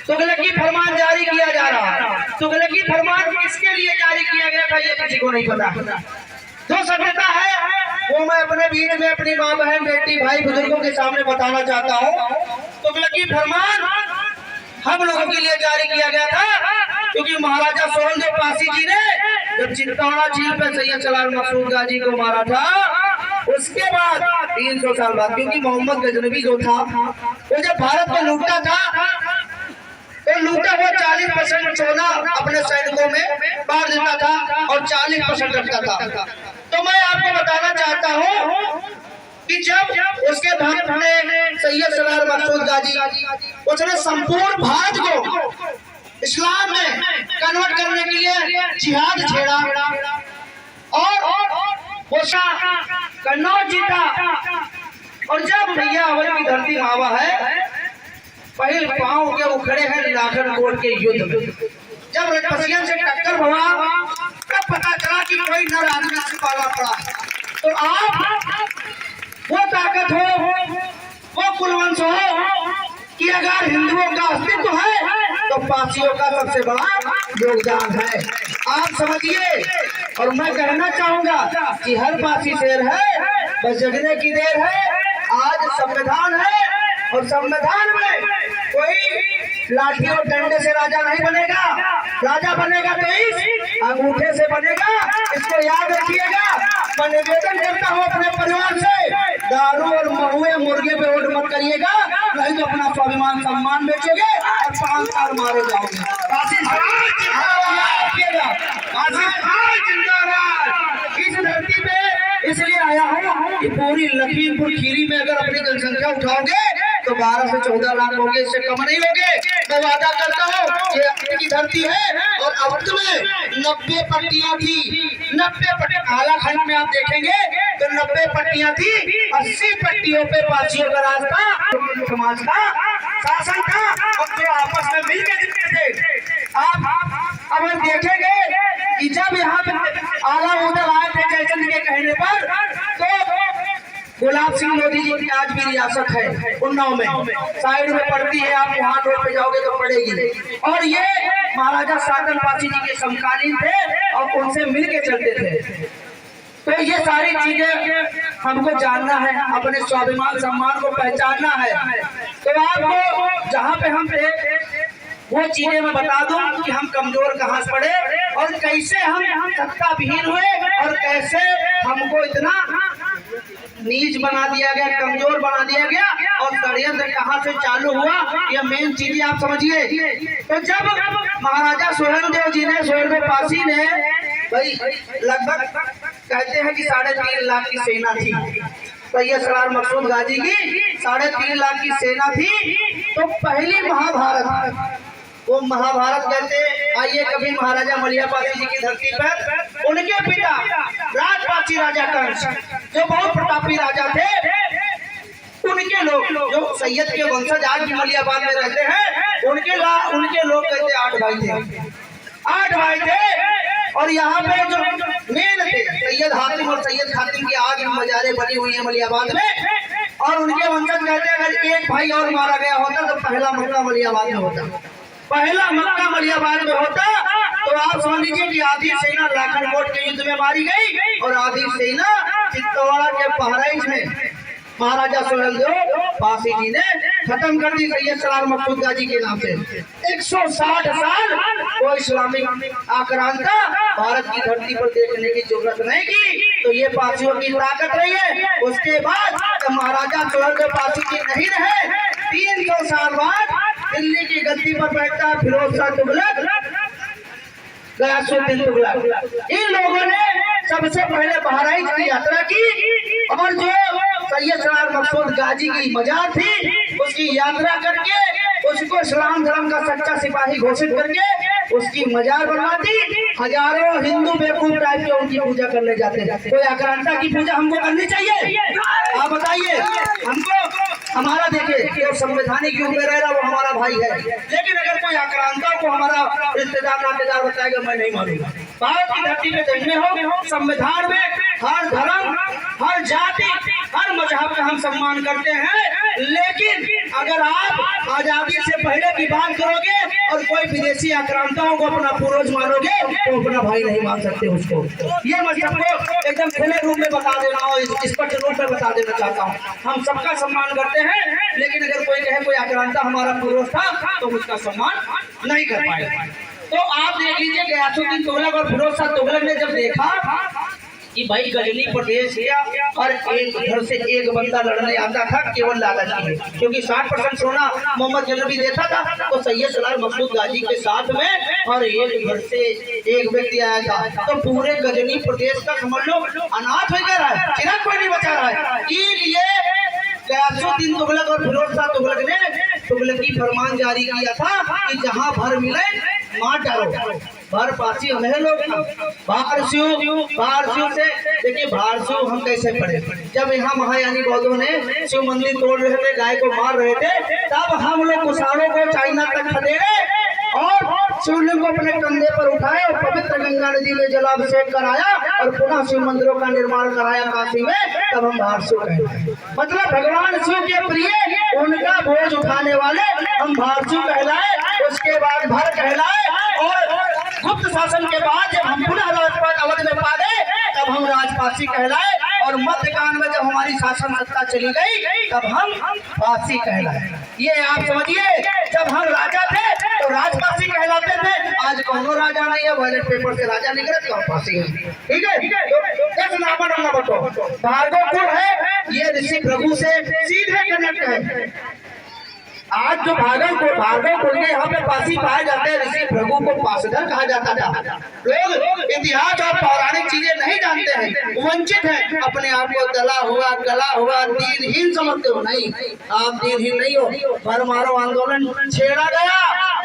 तुगलकी फरमान जारी किया जा रहा है। तुगलकी फरमान किसके लिए जारी किया गया था ये किसी को नहीं पता। जो सभ्यता है वो मैं अपने भीड़ में अपनी माँ बहन बेटी भाई बुजुर्गों के सामने बताना चाहता हूँ। तुगलकी फरमान हम लोगों के लिए जारी किया गया था क्योंकि महाराजा सोहनदेव पासी जी ने जब चित्तौड़ा झील पे सैयद सलार मकसूद गाजी को मारा था, उसके बाद 300 साल बाद, क्योंकि मोहम्मद गजनवी जो था वो जब भारत में लूटा था तो लूटा हुआ 40% सोना अपने सैनिकों में बांट देता था और 40% रखता था। तो मैं आपको बताना चाहता हूँ कि जब उसके भक्त ने सैयद सलार मकसूद गाजी उसने संपूर्ण भारत को इस्लाम में कन्वर्ट करने के लिए जिहाद छेड़ा और वो कन्नौज जीता। और जब भैया अवध की धरती मावा है, पहले पांव के उखड़े हैं लाखनकोट के युद्ध में, जब रजपसियन से टक्कर हुआ तब पता चला कि कोई नर आदमी से पाला पड़ा है। तो आप वो ताकत हो, वो कुलवंश हो कि अगर हिंदुओं का अस्तित्व है तो पासियों का सबसे बड़ा योगदान है। आप समझिए। और मैं कहना चाहूंगा कि हर पासी शेर है, बस जगने की देर है। आज संविधान है और संविधान में कोई लाठी और डंडे से राजा नहीं बनेगा। राजा बनेगा 23 अंगूठे से बनेगा। इसको याद रखिएगा। मैं निवेदन करता हूँ अपने परिवार से, दारू और महुए मुर्गे पे वोट मत करिएगा, नहीं तो अपना स्वाभिमान सम्मान बेचोगे और 5 साल मारे जाओगे। इस धरती पे इसलिए आया हूँ कि पूरी लखीमपुर खीरी में अगर अपनी जनसंख्या उठाओगे तो 12 से 14 लाख होंगे, इससे कम नहीं होंगे। मैं वादा करता हूँ ये अवध की धरती है और अवध में 90 पट्टियां थी। 90 पट्टियां कालाखंड में आप देखेंगे तो 90 पट्टियां थी। 80 पट्टियों पे पासियों का राज था, समाज का शासन था और जो आपस में मिलकर जीते थे। आप अब देखेंगे कि जब यहाँ पे आला उधर आए थे जयचंद के कहने पर, तो गुलाब सिंह लोधी जी की आज भी रियासत है उन्नाव में, साइड में पड़ती है। आप वहाँ रोड पे जाओगे तो पड़ेगी। और ये महाराजा सातन पासी जी के समकालीन थे और उनसे मिल के चलते थे। तो ये सारी चीजें हमको जानना है, अपने स्वाभिमान सम्मान को पहचानना है। तो आपको जहाँ पे हम थे वो चीजें मैं बता दूं कि हम कमजोर कहाँ से पड़े और कैसे हम सत्ता विहीन हुए और कैसे हमको इतना नीच बना दिया गया, कमजोर बना दिया गया और षड्यंत्र कहाँ से चालू हुआ, ये मेन चीजें आप समझिए। तो जब महाराजा सोहनदेव जी ने, सोहनदेव पासी ने, भाई लगभग कहते हैं कि 3.5 लाख की सेना थी। सैयद सलार मकसूद गाजी की 3.5 लाख की सेना थी। तो पहली महाभारत, वो महाभारत कहते आइए कभी महाराजा मलिया पासी जी की धरती पर उनके पिता राजपासी राजा कंस जो बहुत प्रतापी राजा थे, उनके लोग जो सैयद के वंशज आज भी मलियाबाद में रहते हैं, उनके लोग कहते 8 भाई थे। 8 भाई थे और यहाँ पे जो मेन थे सैयद हातिम और सैयद खातिम की आज भी मजारें बनी हुई है मलियाबाद में। और उनके वंशज कहते हैं अगर एक भाई और मारा गया होता तो पहला मक्का मलियाबाद में होता, पहला मक्का मलियाबाद में होता। तो आप समझ लीजिए कि आधी सेना लाखनकोट के युद्ध में मारी गई और आधी सेना चित्तौड़ा के बहराइच में महाराजा सोहनदेव पासी जी ने खत्म कर दी सैयद सलार मकसूद गाजी के नाम से। 160 साल वो इस्लामिक आक्रांता भारत की धरती पर देखने की जरूरत नहीं की। तो ये पासियों की ताकत रही है। उसके बाद जब महाराजा सोहनदेव पासी जी नहीं रहे, 300 साल बाद दिल्ली की गद्दी पर बैठता फिरोज शाह तुगलक, गयासुद्दीन तुगलक, इन लोगों ने सबसे पहले बहराइच की यात्रा की और जो सैयद सलार मकसूद गाजी की मजार थी उसकी यात्रा करके उसको इस्लाम धर्म का सच्चा सिपाही घोषित करके उसकी मजार बनवा दी। हजारों हिंदू बेवकूफ टाइप के उनकी पूजा करने जाते हैं। कोई आक्रांता की पूजा हमको करनी चाहिए? आप बताइए हमको। हमारा देखिए जो संवैधानिक युग में रह रहा वो हमारा भाई है, लेकिन अगर कोई आक्रांता को हमारा रिश्तेदार नातेदार बताएगा मैं नहीं मानूंगा। भारत की धरती पे जन्मे हो, संविधान में हर धर्म, हर जाति, हर मजहब का हम सम्मान करते हैं। लेकिन अगर आप आजादी से पहले की बात करोगे और कोई विदेशी आक्रांताओं को अपना पूर्वज मानोगे तो अपना भाई नहीं मान सकते उसको। ये मैं सबको एकदम खुले रूप में बता देना और स्पष्ट रूप में बता देना चाहता हूँ। हम सबका सम्मान करते हैं, लेकिन अगर कोई कहे कोई आक्रांता हमारा पूर्वज था तो उसका सम्मान नहीं कर पाएगा। तो आप देख लीजिए गयासुद्दीन तुगलक और फिरोज शाह तुगलक ने जब देखा कि भाई गजनी प्रदेश गया और एक घर से एक बंदा लड़ने आता था केवल लालच के लिए, क्योंकि 60% सोना मोहम्मद गजनवी देता था, तो सैयद सलार मकसूद गाजी के साथ में और एक घर से एक व्यक्ति आया था, तो पूरे गजनी प्रदेश का समझ लो अनाथ हो गया है, चिराग कोई नहीं बचा रहा है। इसलिए गयासुद्दीन तुगलक और फिरोज शाह तुगलक ने तुगलकी फरमान जारी किया था कि जहाँ भर मिले मार डालो। भर पासी हमें लोग भारसियों से देखिए, भारसियों हम कैसे पढ़े। जब यहाँ महायानी बौद्धों ने शिव मंदिर तोड़ रहे थे, गाय को मार रहे थे, तब हम लोग कुशाणों को चाइना तक खदेड़े और शिवलिंग को अपने कंधे पर उठाए और पवित्र गंगा नदी में जलाभिषेक कराया और पुनः शिव मंदिरों का निर्माण कराया काशी में, तब हम भारसियों कहलाए। मतलब भगवान शिव के प्रिय उनका बोझ उठाने वाले हम भारसियों कहलाए। उसके बाद भर कहलाए और गुप्त शासन के बाद जब हम पुनः राजपाट अवध में पा गए तब हम राजपासी कहलाए और मध्यकाल में जब हमारी शासन सत्ता चली गई तब हम पासी कहलाए। ये आप समझिए, जब हम राजा थे तो राजपासी कहलाते थे, आज कौनो राजा नहीं है, बैलेट पेपर से राजा निकले तो हम पासी हैं। ठीक है, दस नाम बतो भार्गव कुल है, ये ऋषि प्रभु से सीधे कनेक्ट है। आज जो भागल कुल के यहाँ पे पासी पाए जाते हैं, ऋषि भृगु को पासधर कहा जाता था। लोग इतिहास और पौराणिक चीजें नहीं जानते हैं, वंचित हैं, अपने आप को गला हुआ दीनहीन समझते हो। नहीं, आप दीनहीन नहीं हो। भरमारो आंदोलन छेड़ा गया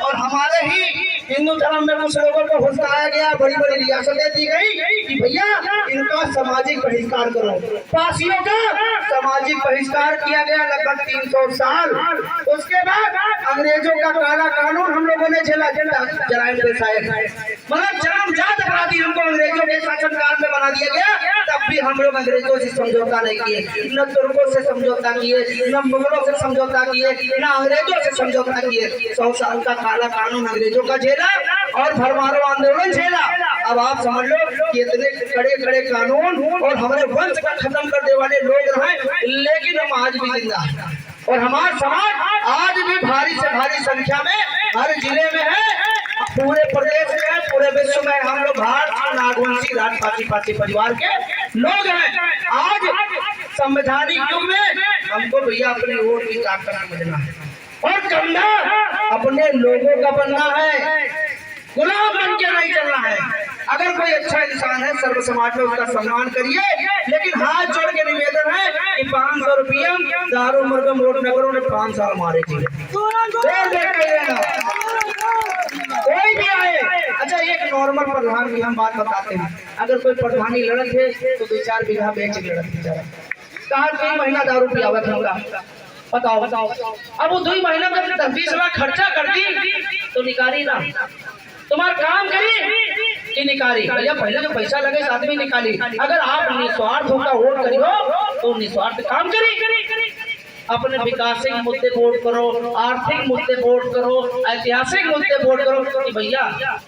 और हमारे ही हिंदू धर्म में कुछ लोगों को फंसाया गया, बड़ी बड़ी रियासतें दी गई कि भैया इनका सामाजिक बहिष्कार करो। पासियों का सामाजिक बहिष्कार किया गया लगभग 300 साल। उसके बाद अंग्रेजों का काला कानून हम लोगों ने झेला, जराइम पेशायत मतलब जन्मजात अपराधी हमको अंग्रेजों के शासनकाल में बना दिया गया। तब भी हम लोग अंग्रेजों से समझौता नहीं किए, न तुर्कों से समझौता किए, न मुगलों से समझौता किए, न अंग्रेजों से समझौता किए। 100 साल का काला कानून अंग्रेजों का झेला और भरमारो आंदोलन झेला। अब आप समझ लो कि इतने कड़े कड़े कानून और हमारे वंश का खत्म करने वाले लोग रहे, लेकिन हम आज भी जिंदा हैं और हमारा समाज आज भी भारी से भारी संख्या में हर जिले में है, पूरे प्रदेश में है, पूरे विश्व में हम लोग भारतीय नागवंशी राजपासी परिवार के लोग हैं। आज संवैधानिक युग में हमको भैया अपने वोट की ताकत समझना है और करना अपने लोगों का बनना है, गुलाम बन के नहीं चलना है। अगर कोई अच्छा इंसान है सर्व समाज में उसका सम्मान करिए, लेकिन हाथ जोड़ के निवेदन है कि 500 रुपया दारू मुर्गम रोड नगरों ने 5 साल मारे थे, कोई भी आए। अच्छा, एक नॉर्मल प्रधान की हम बात बताते हैं। अगर कोई प्रधानी लड़त है तो 2-4 बीघा बेच लड़त है, कहा 2 महीना दारू पियावत होगा, बताओ। अब वो 2 महीना में 10-20 लाख खर्चा कर दी तो निकाली ना, तुम्हारा काम करी कि निकाली। भैया पहले जो पैसा लगे साथ में निकाली। अगर आप निस्वार्थ होकर वोट करियो तो निस्वार्थ काम करी, अपने विकासिक मुद्दे वोट करो, आर्थिक मुद्दे वोट करो, ऐतिहासिक मुद्दे वोट करो कि भैया